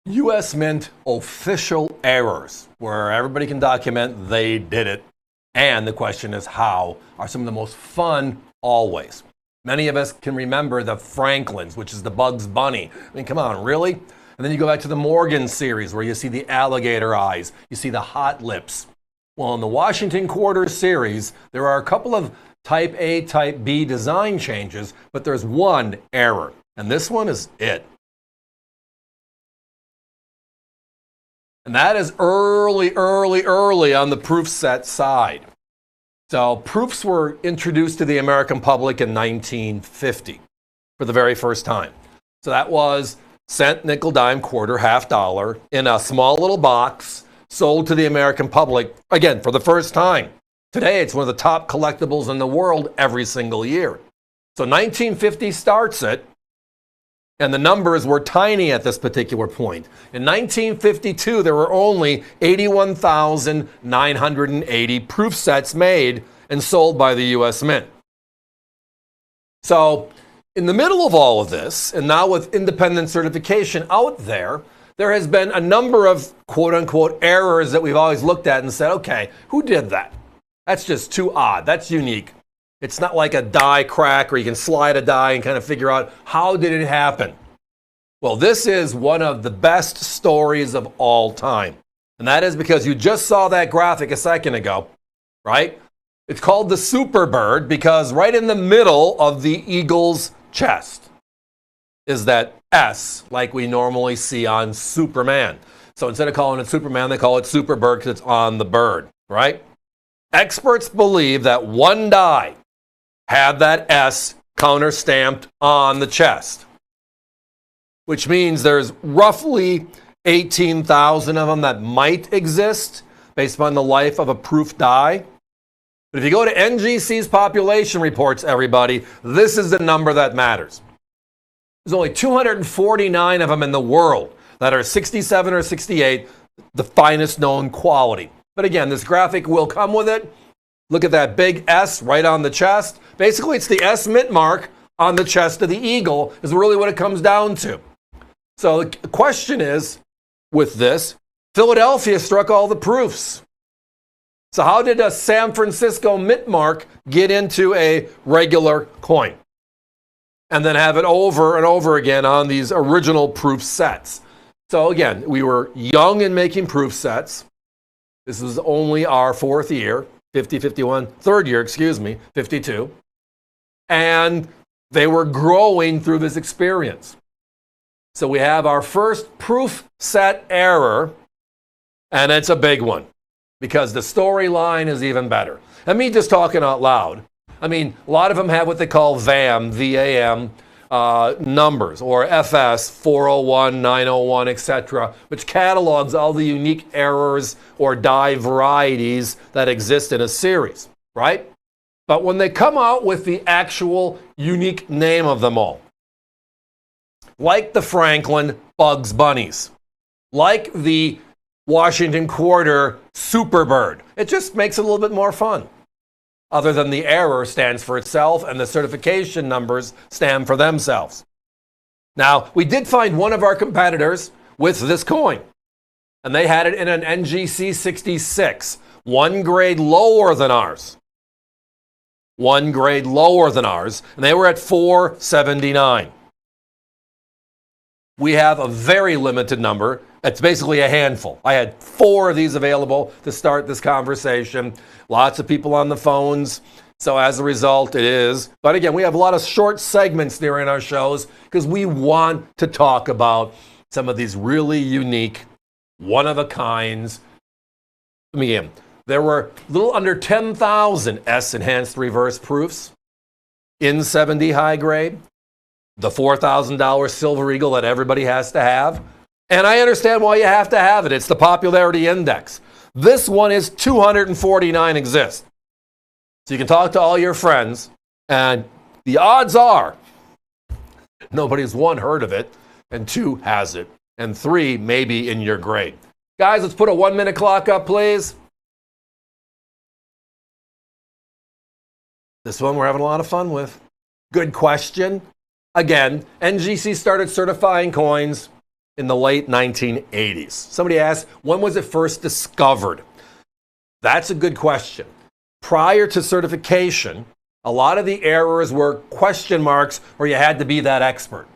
US Mint official errors, where everybody can document they did it. And the question is, how are some of the most fun always? Many of us can remember the Franklins, which is the Bugs Bunny. I mean, come on, really? And then you go back to the Morgan series, where you see the alligator eyes, you see the hot lips. Well, in the Washington Quarter series, there are a couple of Type A, Type B design changes, but there's one error. And this one is it. And that is early on the proof set side. So proofs were introduced to the American public in 1950 for the very first time. So that was cent, nickel, dime, quarter, half dollar in a small little box sold to the American public, again, for the first time. Today, it's one of the top collectibles in the world every single year. So 1950 starts it. And the numbers were tiny at this particular point. In 1952, there were only 81,980 proof sets made and sold by the US Mint. So, in the middle of all of this, and now with independent certification out there, there has been a number of quote-unquote errors that we've always looked at and said, okay, who did that? That's just too odd. That's unique. It's not like a die crack where you can slide a die and kind of figure out how did it happen. Well, this is one of the best stories of all time. And that is because you just saw that graphic a second ago, right? It's called the Superbird because right in the middle of the eagle's chest is that S, like we normally see on Superman. So instead of calling it Superman, they call it Superbird because it's on the bird, right? Experts believe that one die had that S counter-stamped on the chest, which means there's roughly 18,000 of them that might exist based upon the life of a proof die. But if you go to NGC's population reports, everybody, this is the number that matters. There's only 249 of them in the world that are 67 or 68, the finest known quality. But again, this graphic will come with it. Look at that big S right on the chest. Basically, it's the S mint mark on the chest of the eagle is really what it comes down to. So the question is, with this, Philadelphia struck all the proofs. So how did a San Francisco mint mark get into a regular coin? And then have it over and over again on these original proof sets. So again, we were young in making proof sets. This was only our fourth year. 50, 51, third year, 52. And they were growing through this experience. So we have our first proof set error, and it's a big one because the storyline is even better. And me just talking out loud, I mean, a lot of them have what they call VAM, V-A-M, numbers, or FS 401, 901, etc., which catalogs all the unique errors or die varieties that exist in a series, right? But when they come out with the actual unique name of them all, like the Franklin Bugs Bunnies, like the Washington Quarter Superbird, it just makes it a little bit more fun. Other than the error stands for itself and the certification numbers stand for themselves. Now, we did find one of our competitors with this coin, and they had it in an NGC 66, one grade lower than ours. One grade lower than ours, and they were at 479. We have a very limited number. It's basically a handful. I had 4 of these available to start this conversation. Lots of people on the phones. So as a result, it is. But again, we have a lot of short segments during our shows because we want to talk about some of these really unique, one-of-a-kinds. Let me begin. There were a little under 10,000 S-enhanced reverse proofs in 70 high grade. The $4,000 Silver Eagle that everybody has to have. And I understand why you have to have it. It's the popularity index. This one is 249 exist. So you can talk to all your friends, and the odds are nobody's 1 heard of it, and 2 has it, and 3 maybe in your grade. Guys, let's put a 1-minute clock up, please. This one we're having a lot of fun with. Good question. Again, NGC started certifying coins in the late 1980s. Somebody asked, when was it first discovered? That's a good question. Prior to certification, a lot of the errors were question marks or you had to be that expert.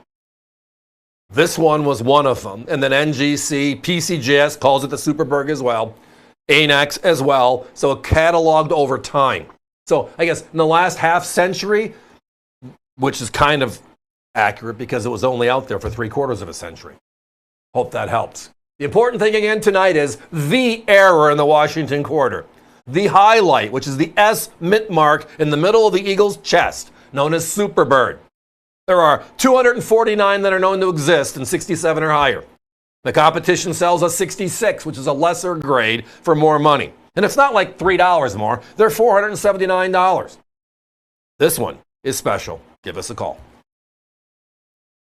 This one was one of them. And then NGC, PCGS calls it the Superberg as well, ANACS as well. So it cataloged over time. So I guess in the last half century, which is kind of accurate because it was only out there for 3/4 of a century. Hope that helps. The important thing again tonight is the error in the Washington quarter. The highlight, which is the S mint mark in the middle of the eagle's chest, known as Superbird. There are 249 that are known to exist and 67 or higher. The competition sells a 66, which is a lesser grade for more money. And it's not like $3 more, they're $479. This one is special. Give us a call.